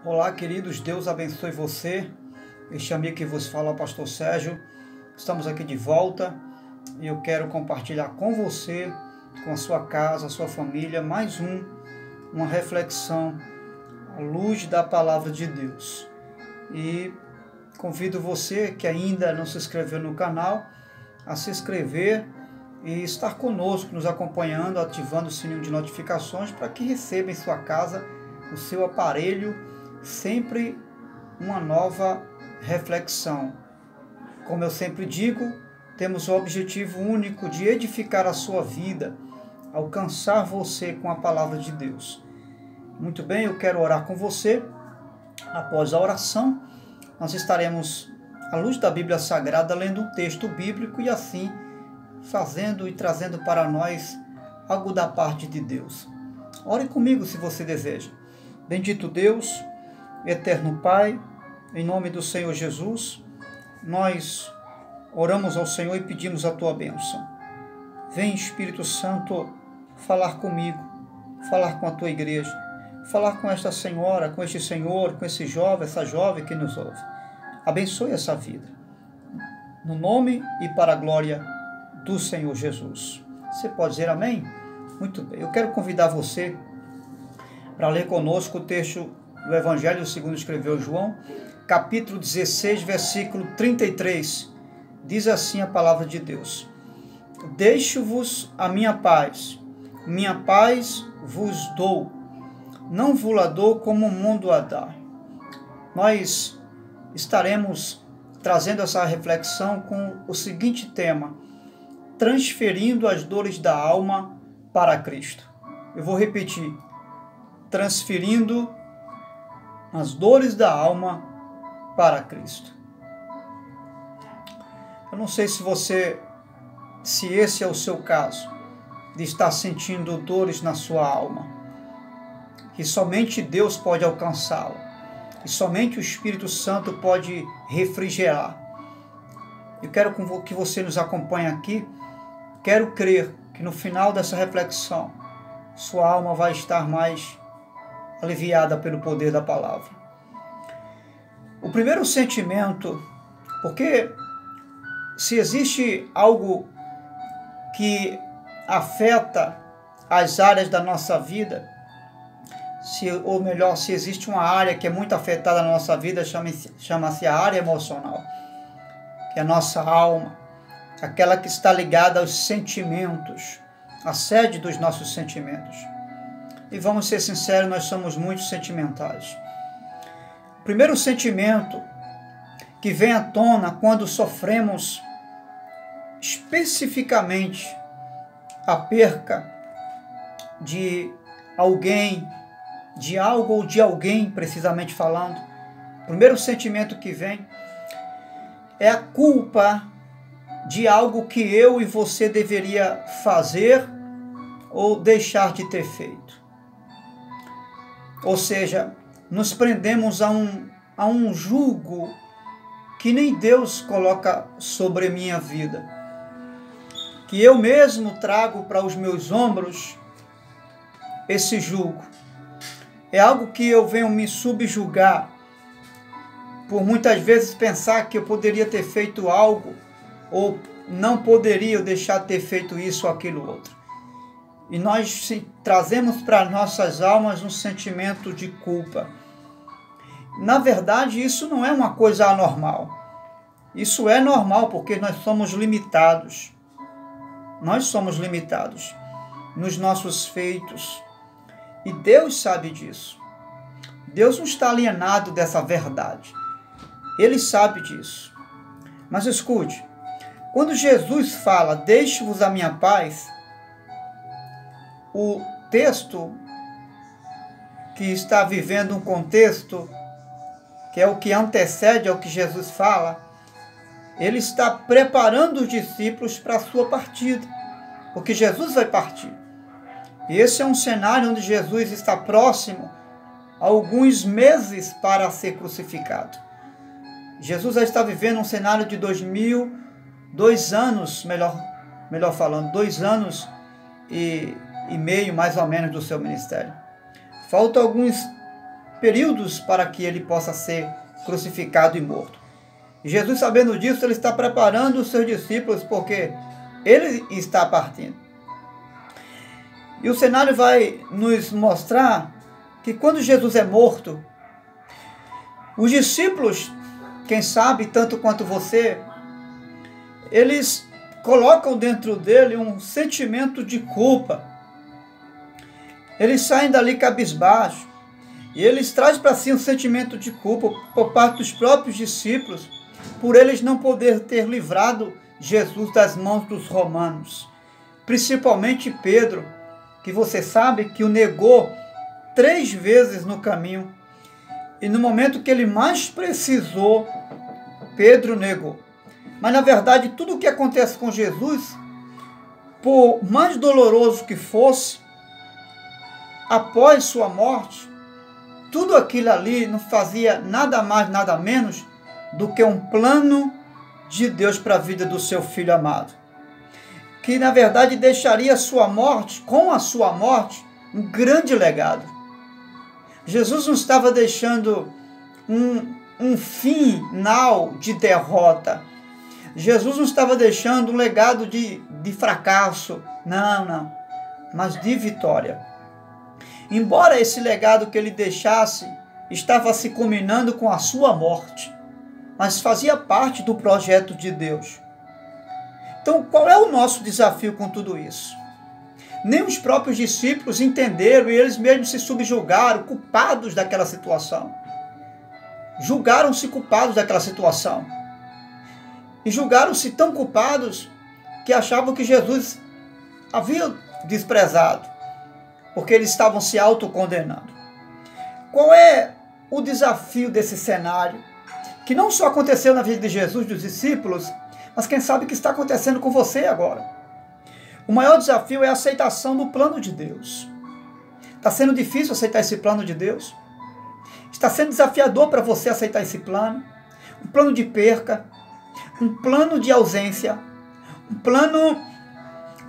Olá, queridos, Deus abençoe você. Este amigo que vos fala é o pastor Sérgio. Estamos aqui de volta e eu quero compartilhar com você, com a sua casa, a sua família, mais uma reflexão à luz da palavra de Deus. E convido você que ainda não se inscreveu no canal a se inscrever e estar conosco, nos acompanhando, ativando o sininho de notificações para que receba em sua casa, no seu aparelho, sempre uma nova reflexão. Como eu sempre digo, temos o objetivo único de edificar a sua vida, alcançar você com a palavra de Deus. Muito bem, eu quero orar com você. Após a oração, nós estaremos, à luz da Bíblia Sagrada, lendo um texto bíblico e assim fazendo e trazendo para nós algo da parte de Deus. Ore comigo se você deseja. Bendito Deus, eterno Pai, em nome do Senhor Jesus, nós oramos ao Senhor e pedimos a Tua bênção. Vem, Espírito Santo, falar comigo, falar com a Tua igreja, falar com esta senhora, com este senhor, com esse jovem, essa jovem que nos ouve. Abençoe essa vida, no nome e para a glória do Senhor Jesus. Você pode dizer amém? Muito bem. Eu quero convidar você para ler conosco o texto do Evangelho segundo escreveu João, capítulo 16, versículo 33. Diz assim a palavra de Deus: Deixo-vos a minha paz vos dou, não vos la dou como o mundo a dá. Nós estaremos trazendo essa reflexão com o seguinte tema: transferindo as dores da alma para Cristo. Eu vou repetir: transferindo as dores da alma para Cristo. Eu não sei se esse é o seu caso, de estar sentindo dores na sua alma, que somente Deus pode alcançá-la, que somente o Espírito Santo pode refrigerar. Eu quero que você nos acompanhe aqui. Quero crer que no final dessa reflexão, sua alma vai estar mais aliviada pelo poder da palavra. O primeiro sentimento, porque se existe algo que afeta as áreas da nossa vida, ou melhor, se existe uma área que é muito afetada na nossa vida, chama-se a área emocional, que é a nossa alma, aquela que está ligada aos sentimentos, a sede dos nossos sentimentos. E vamos ser sinceros, nós somos muito sentimentais. O primeiro sentimento que vem à tona quando sofremos especificamente a perca de alguém, de algo ou de alguém, precisamente falando, o primeiro sentimento que vem é a culpa de algo que eu e você deveria fazer ou deixar de ter feito. Ou seja, nos prendemos a um jugo que nem Deus coloca sobre a minha vida, que eu mesmo trago para os meus ombros esse jugo. É algo que eu venho me subjugar, por muitas vezes pensar que eu poderia ter feito algo, ou não poderia deixar de ter feito isso ou aquilo outro. E nós trazemos para nossas almas um sentimento de culpa. Na verdade, isso não é uma coisa anormal. Isso é normal porque nós somos limitados. Nós somos limitados nos nossos feitos. E Deus sabe disso. Deus não está alienado dessa verdade. Ele sabe disso. Mas escute, quando Jesus fala, deixe-vos a minha paz, o texto que está vivendo um contexto que é o que antecede ao que Jesus fala, ele está preparando os discípulos para a sua partida, porque Jesus vai partir. E esse é um cenário onde Jesus está próximo a alguns meses para ser crucificado. Jesus já está vivendo um cenário de 2 anos, melhor falando, 2 anos e meio mais ou menos do seu ministério. Faltam alguns períodos para que ele possa ser crucificado e morto. E Jesus, sabendo disso, ele está preparando os seus discípulos, porque ele está partindo. E o cenário vai nos mostrar que quando Jesus é morto, os discípulos, quem sabe, tanto quanto você, eles colocam dentro dele um sentimento de culpa. Eles saem dali cabisbaixo. E eles trazem para si um sentimento de culpa por parte dos próprios discípulos, por eles não poder ter livrado Jesus das mãos dos romanos. Principalmente Pedro, que você sabe que o negou 3 vezes no caminho. E no momento que ele mais precisou, Pedro negou. Mas na verdade, tudo o que acontece com Jesus, por mais doloroso que fosse, após sua morte, tudo aquilo ali não fazia nada mais, nada menos do que um plano de Deus para a vida do seu filho amado. Que na verdade deixaria sua morte, com a sua morte, um grande legado. Jesus não estava deixando um final de derrota. Jesus não estava deixando um legado de fracasso. Não. Mas de vitória. Embora esse legado que ele deixasse estava se culminando com a sua morte, mas fazia parte do projeto de Deus. Então, qual é o nosso desafio com tudo isso? Nem os próprios discípulos entenderam e eles mesmos se subjugaram, culpados daquela situação. Julgaram-se culpados daquela situação. E julgaram-se tão culpados que achavam que Jesus havia desprezado, porque eles estavam se autocondenando. Qual é o desafio desse cenário? Que não só aconteceu na vida de Jesus, dos discípulos, mas quem sabe que está acontecendo com você agora. O maior desafio é a aceitação do plano de Deus. Está sendo difícil aceitar esse plano de Deus? Está sendo desafiador para você aceitar esse plano? Um plano de perca, um plano de ausência, um plano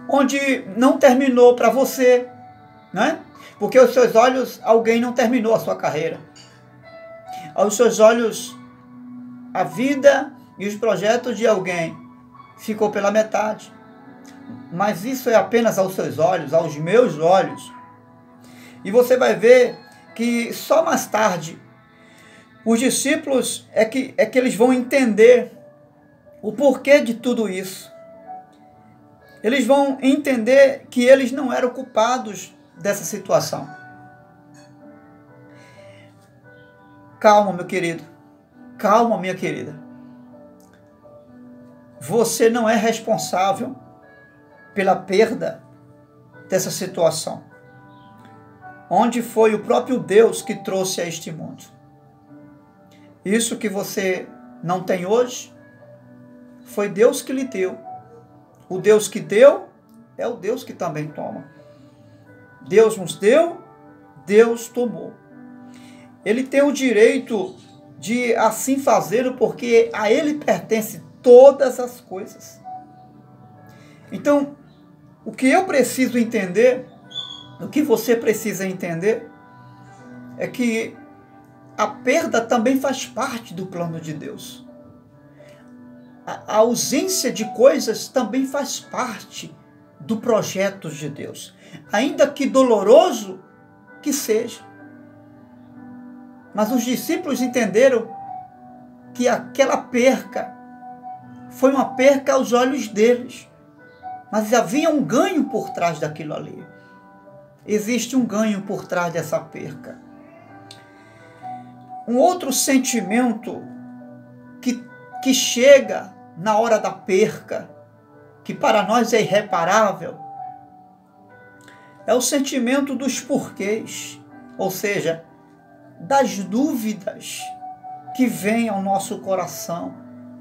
onde não terminou para você, né? Porque aos seus olhos alguém não terminou a sua carreira. Aos seus olhos a vida e os projetos de alguém ficou pela metade. Mas isso é apenas aos seus olhos, aos meus olhos. E você vai ver que só mais tarde os discípulos é que eles vão entender o porquê de tudo isso. Eles vão entender que eles não eram culpados dessa situação. Calma, meu querido. Calma, minha querida. Você não é responsável pela perda dessa situação, onde foi o próprio Deus que trouxe a este mundo. Isso que você não tem hoje, foi Deus que lhe deu. O Deus que deu é o Deus que também toma. Deus nos deu, Deus tomou. Ele tem o direito de assim fazê-lo, porque a Ele pertence todas as coisas. Então, o que eu preciso entender, o que você precisa entender, é que a perda também faz parte do plano de Deus. A ausência de coisas também faz parte do projeto de Deus. Ainda que doloroso que seja. Mas os discípulos entenderam que aquela perca foi uma perca aos olhos deles. Mas havia um ganho por trás daquilo ali. Existe um ganho por trás dessa perca. Um outro sentimento que chega na hora da perca, que para nós é irreparável, é o sentimento dos porquês, ou seja, das dúvidas que vêm ao nosso coração,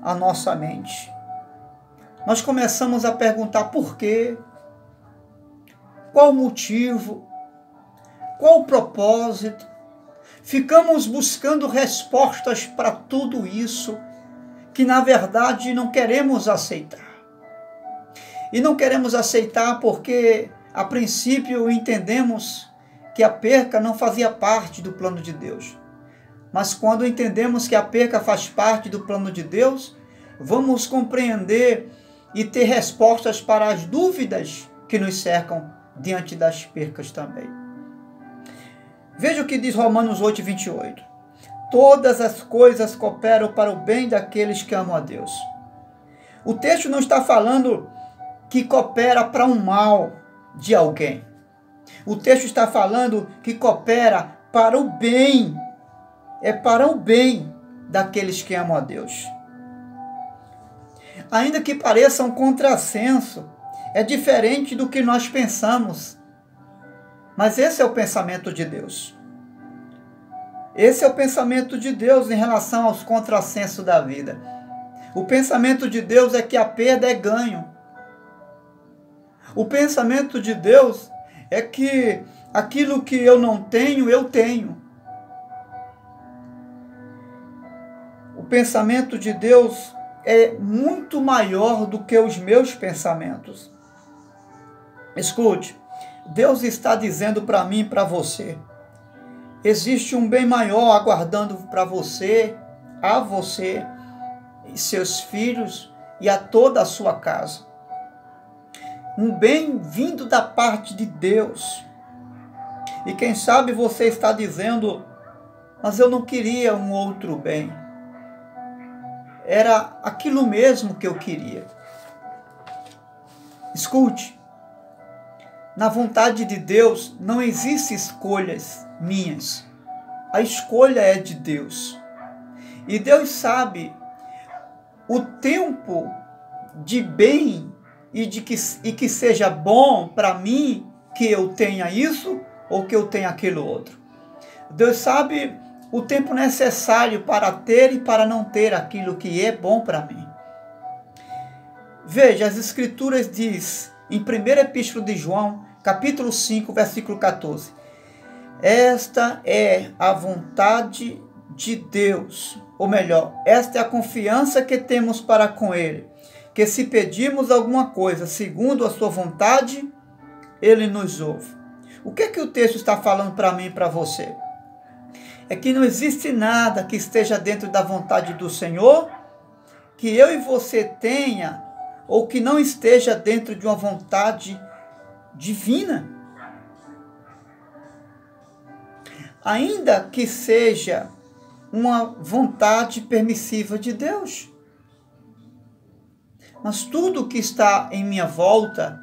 à nossa mente. Nós começamos a perguntar por quê, qual o motivo, qual o propósito. Ficamos buscando respostas para tudo isso que na verdade não queremos aceitar. E não queremos aceitar porque a princípio entendemos que a perca não fazia parte do plano de Deus. Mas quando entendemos que a perca faz parte do plano de Deus, vamos compreender e ter respostas para as dúvidas que nos cercam diante das percas também. Veja o que diz Romanos 8, 28. Todas as coisas cooperam para o bem daqueles que amam a Deus. O texto não está falando que coopera para o mal de alguém. O texto está falando que coopera para o bem. É para o bem daqueles que amam a Deus. Ainda que pareça um contrassenso, é diferente do que nós pensamos. Mas esse é o pensamento de Deus. Esse é o pensamento de Deus em relação aos contrassensos da vida. O pensamento de Deus é que a perda é ganho. O pensamento de Deus é que aquilo que eu não tenho, eu tenho. O pensamento de Deus é muito maior do que os meus pensamentos. Escute, Deus está dizendo para mim e para você, existe um bem maior aguardando para você, a você, e seus filhos e a toda a sua casa. Um bem vindo da parte de Deus. E quem sabe você está dizendo, mas eu não queria um outro bem. Era aquilo mesmo que eu queria. Escute, na vontade de Deus não existem escolhas minhas. A escolha é de Deus. E Deus sabe o tempo de bem e que seja bom para mim que eu tenha isso ou que eu tenha aquilo outro. Deus sabe o tempo necessário para ter e para não ter aquilo que é bom para mim. Veja, as Escrituras diz em 1ª Epístola de João, capítulo 5, versículo 14. Esta é a vontade de Deus, ou melhor, esta é a confiança que temos para com Ele, que se pedirmos alguma coisa segundo a sua vontade, Ele nos ouve. O que é que o texto está falando para mim e para você? É que não existe nada que esteja dentro da vontade do Senhor, que eu e você tenha, ou que não esteja dentro de uma vontade divina. Ainda que seja uma vontade permissiva de Deus. Mas tudo que está em minha volta,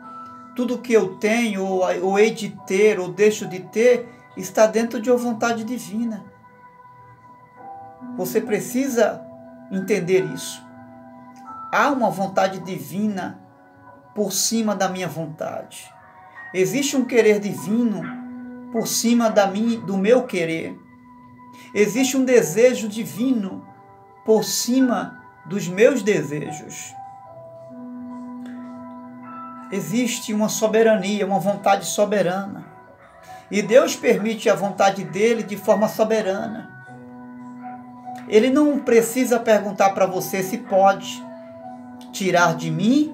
tudo que eu tenho, ou hei de ter, ou deixo de ter, está dentro de uma vontade divina. Você precisa entender isso. Há uma vontade divina por cima da minha vontade. Existe um querer divino por cima do meu querer. Existe um desejo divino por cima dos meus desejos. Existe uma soberania, uma vontade soberana. E Deus permite a vontade dele de forma soberana. Ele não precisa perguntar para você se pode tirar de mim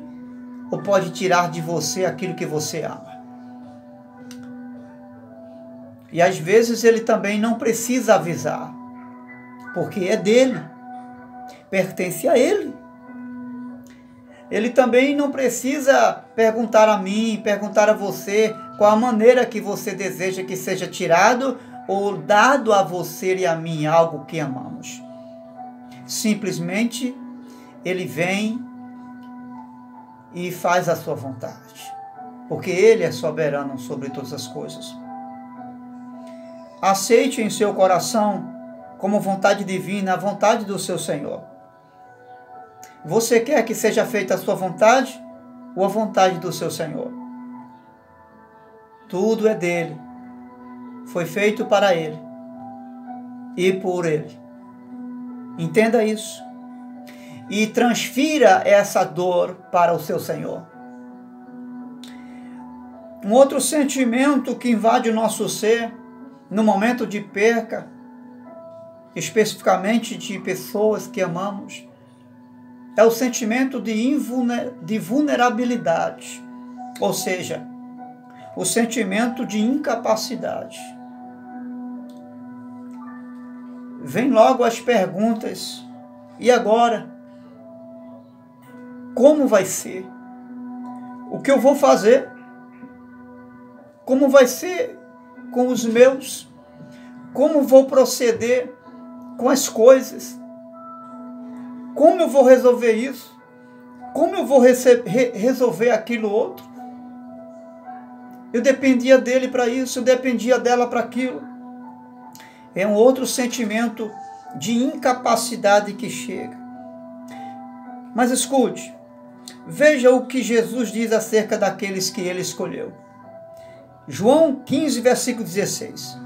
ou pode tirar de você aquilo que você ama. E às vezes ele também não precisa avisar, porque é dele, pertence a ele. Ele também não precisa perguntar a mim, perguntar a você qual a maneira que você deseja que seja tirado ou dado a você e a mim algo que amamos. Simplesmente ele vem e faz a sua vontade, porque ele é soberano sobre todas as coisas. Aceite em seu coração como vontade divina a vontade do seu Senhor. Você quer que seja feita a sua vontade ou a vontade do seu Senhor? Tudo é dele. Foi feito para ele e por ele. Entenda isso. E transfira essa dor para o seu Senhor. Um outro sentimento que invade o nosso ser no momento de perca, especificamente de pessoas que amamos, é o sentimento de vulnerabilidade, ou seja, o sentimento de incapacidade. vem logo as perguntas. E agora? Como vai ser? O que eu vou fazer? Como vai ser com os meus? Como vou proceder com as coisas? Como eu vou resolver isso? Como eu vou resolver aquilo outro? Eu dependia dele para isso, eu dependia dela para aquilo. É um outro sentimento de incapacidade que chega. Mas escute, veja o que Jesus diz acerca daqueles que ele escolheu. João 15, versículo 16.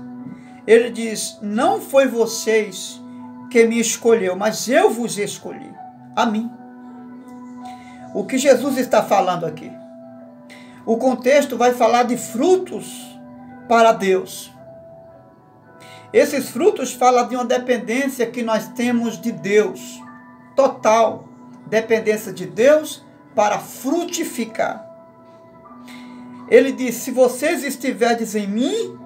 Ele diz: não foi vocês que me escolheu, mas eu vos escolhi, a mim. O que Jesus está falando aqui? O contexto vai falar de frutos para Deus. Esses frutos falam de uma dependência que nós temos de Deus, total dependência de Deus para frutificar. Ele diz: se vocês estiverdes em mim,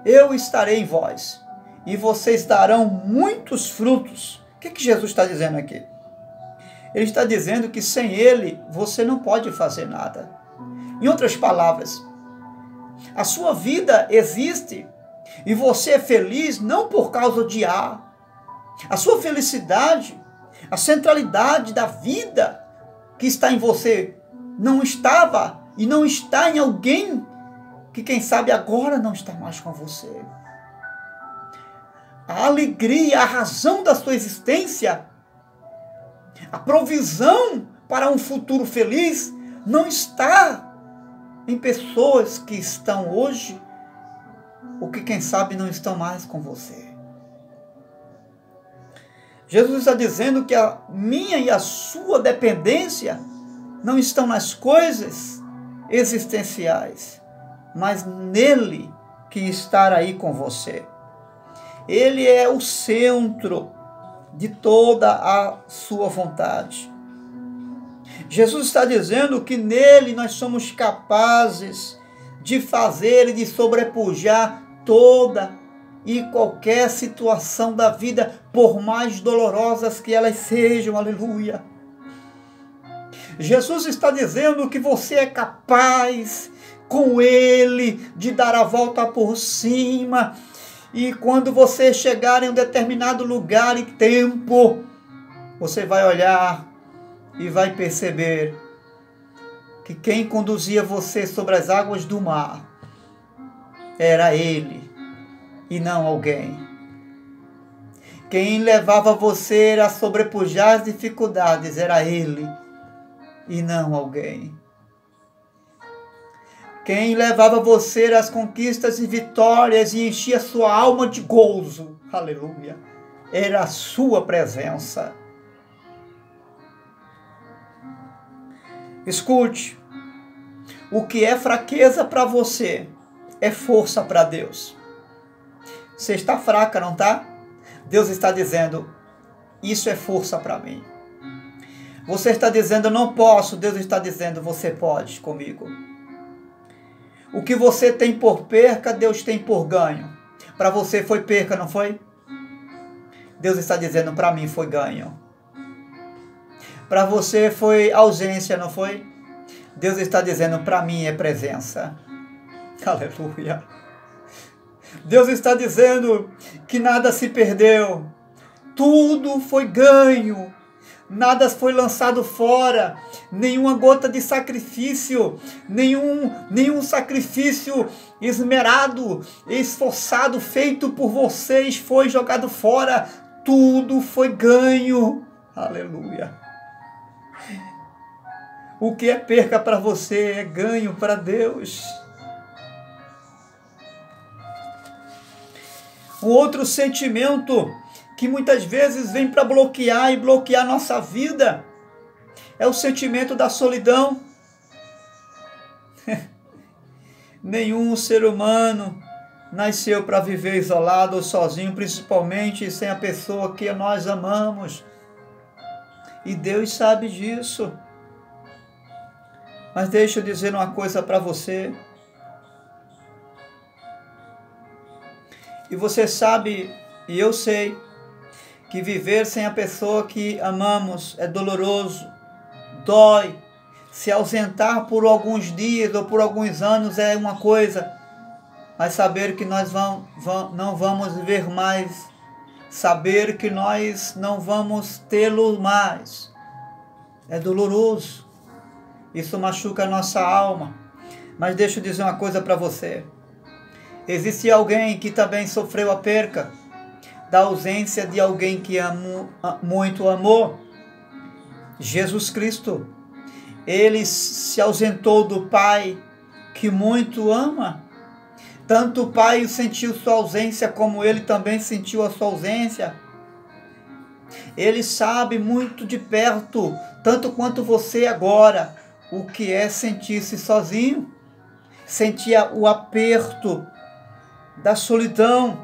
eu estarei em vós, e vocês darão muitos frutos. O que Jesus está dizendo aqui? Ele está dizendo que sem ele, você não pode fazer nada. Em outras palavras, a sua vida existe e você é feliz não por causa de A. A sua felicidade, a centralidade da vida que está em você, não estava e não está em alguém que, quem sabe, agora não está mais com você. A alegria, a razão da sua existência, a provisão para um futuro feliz não está em pessoas que estão hoje ou que, quem sabe, não estão mais com você. Jesus está dizendo que a minha e a sua dependência não estão nas coisas existenciais, mas nele que está aí com você. Ele é o centro de toda a sua vontade. Jesus está dizendo que nele nós somos capazes de fazer e de sobrepujar toda e qualquer situação da vida, por mais dolorosas que elas sejam, aleluia. Jesus está dizendo que você é capaz, com ele, de dar a volta por cima, e quando você chegar em um determinado lugar e tempo, você vai olhar e vai perceber que quem conduzia você sobre as águas do mar era ele e não alguém. Quem levava você a sobrepujar as dificuldades era ele e não alguém. Quem levava você às conquistas e vitórias e enchia sua alma de gozo, aleluia, era a sua presença. Escute, o que é fraqueza para você é força para Deus. Você está fraca, não está? Deus está dizendo, isso é força para mim. Você está dizendo, não posso. Deus está dizendo, você pode comigo. O que você tem por perca, Deus tem por ganho. Para você foi perca, não foi? Deus está dizendo, para mim foi ganho. Para você foi ausência, não foi? Deus está dizendo, para mim é presença. Aleluia. Deus está dizendo que nada se perdeu. Tudo foi ganho. Nada foi lançado fora, nenhuma gota de sacrifício, nenhum sacrifício esmerado, esforçado, feito por vocês foi jogado fora. Tudo foi ganho. Aleluia. O que é perca para você é ganho para Deus. Um outro sentimento que muitas vezes vem para bloquear nossa vida é o sentimento da solidão. Nenhum ser humano nasceu para viver isolado ou sozinho, principalmente sem a pessoa que nós amamos. E Deus sabe disso. Mas deixa eu dizer uma coisa para você. E você sabe, e eu sei, que viver sem a pessoa que amamos é doloroso, dói. Se ausentar por alguns dias ou por alguns anos é uma coisa, mas saber que nós não vamos ver mais, saber que nós não vamos tê-lo mais, é doloroso. Isso machuca a nossa alma. Mas deixa eu dizer uma coisa para você. Existe alguém que também sofreu a perca da ausência de alguém que muito amou. Jesus Cristo. Ele se ausentou do Pai que muito ama. Tanto o Pai sentiu sua ausência, como ele também sentiu a sua ausência. Ele sabe muito de perto, tanto quanto você agora, o que é sentir-se sozinho, sentir o aperto da solidão.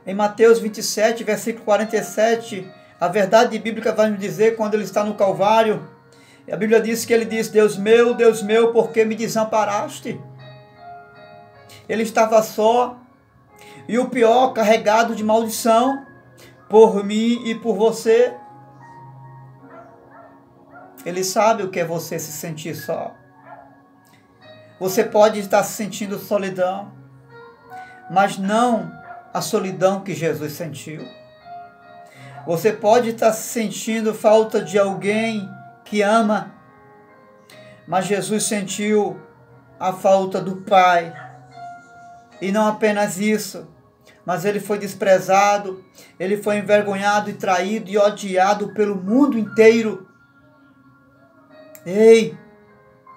Em Mateus 27, versículo 47, a verdade bíblica vai nos dizer, quando ele está no Calvário, a Bíblia diz que ele diz: Deus meu, por que me desamparaste? Ele estava só, e o pior, carregado de maldição, por mim e por você. Ele sabe o que é você se sentir só. Você pode estar se sentindo solidão, mas não a solidão que Jesus sentiu. Você pode estar se sentindo falta de alguém que ama, mas Jesus sentiu a falta do Pai. E não apenas isso, mas ele foi desprezado, ele foi envergonhado e traído e odiado pelo mundo inteiro. Ei,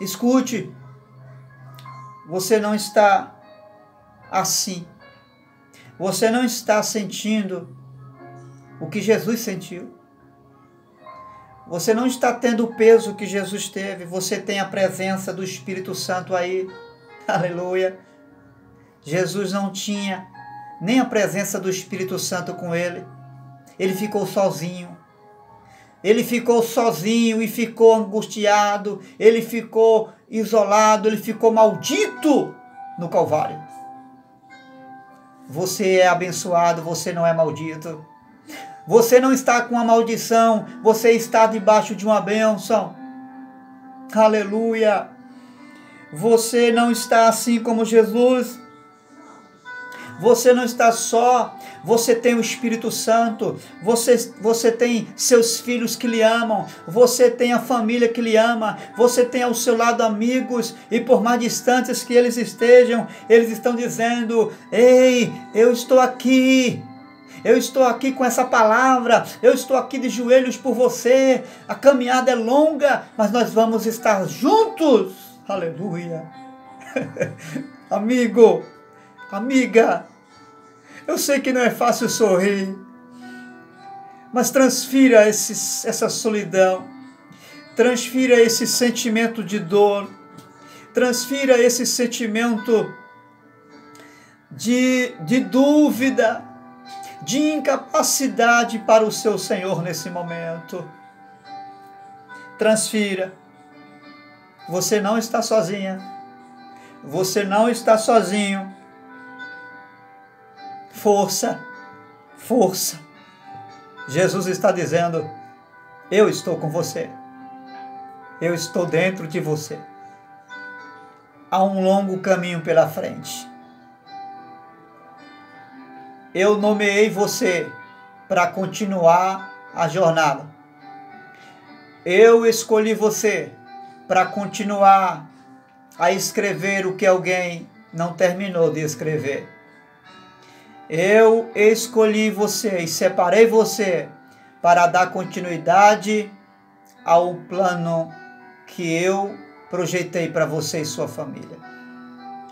escute, você não está assim. Você não está sentindo o que Jesus sentiu. Você não está tendo o peso que Jesus teve. Você tem a presença do Espírito Santo aí. Aleluia. Jesus não tinha nem a presença do Espírito Santo com ele. Ele ficou sozinho. Ele ficou sozinho e ficou angustiado. Ele ficou isolado. Ele ficou maldito no Calvário. Você é abençoado, você não é maldito. Você não está com a maldição, você está debaixo de uma bênção. Aleluia. Você não está assim como Jesus. Você não está só. Você tem o Espírito Santo. Você tem seus filhos que lhe amam. Você tem a família que lhe ama. Você tem ao seu lado amigos. E por mais distantes que eles estejam, eles estão dizendo: ei, eu estou aqui. Eu estou aqui com essa palavra, eu estou aqui de joelhos por você. A caminhada é longa, mas nós vamos estar juntos. Aleluia. Amigo, amiga, eu sei que não é fácil sorrir, mas transfira essa solidão, transfira esse sentimento de dor, transfira esse sentimento de dúvida, de incapacidade para o seu Senhor nesse momento. Transfira. Você não está sozinha. Você não está sozinho. Força, força. Jesus está dizendo: eu estou com você. Eu estou dentro de você. Há um longo caminho pela frente. Eu nomeei você para continuar a jornada. Eu escolhi você para continuar a escrever o que alguém não terminou de escrever. Eu escolhi você e separei você para dar continuidade ao plano que eu projetei para você e sua família.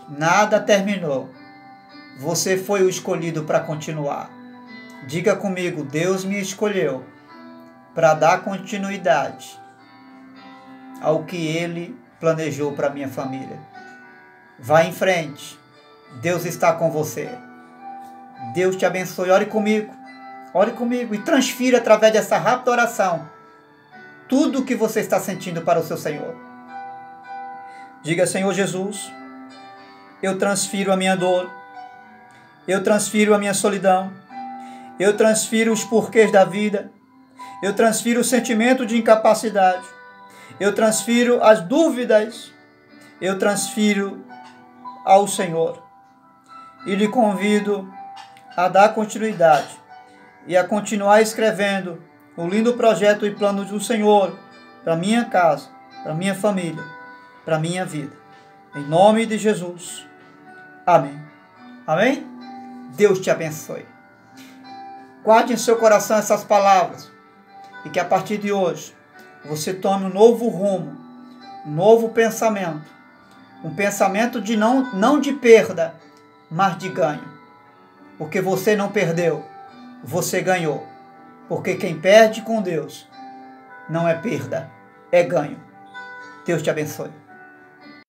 Nada terminou. Você foi o escolhido para continuar. Diga comigo: Deus me escolheu para dar continuidade ao que Ele planejou para minha família. Vá em frente. Deus está com você. Deus te abençoe. Ore comigo e transfira através dessa rápida oração tudo o que você está sentindo para o seu Senhor. Diga: Senhor Jesus, eu transfiro a minha dor, eu transfiro a minha solidão, eu transfiro os porquês da vida, eu transfiro o sentimento de incapacidade, eu transfiro as dúvidas, eu transfiro ao Senhor. E lhe convido a dar continuidade e a continuar escrevendo o lindo projeto e plano do Senhor para minha casa, para minha família, para minha vida. Em nome de Jesus. Amém. Amém? Deus te abençoe. Guarde em seu coração essas palavras e que a partir de hoje você tome um novo rumo, um novo pensamento. Um pensamento de não de perda, mas de ganho. Porque você não perdeu, você ganhou. Porque quem perde com Deus não é perda, é ganho. Deus te abençoe.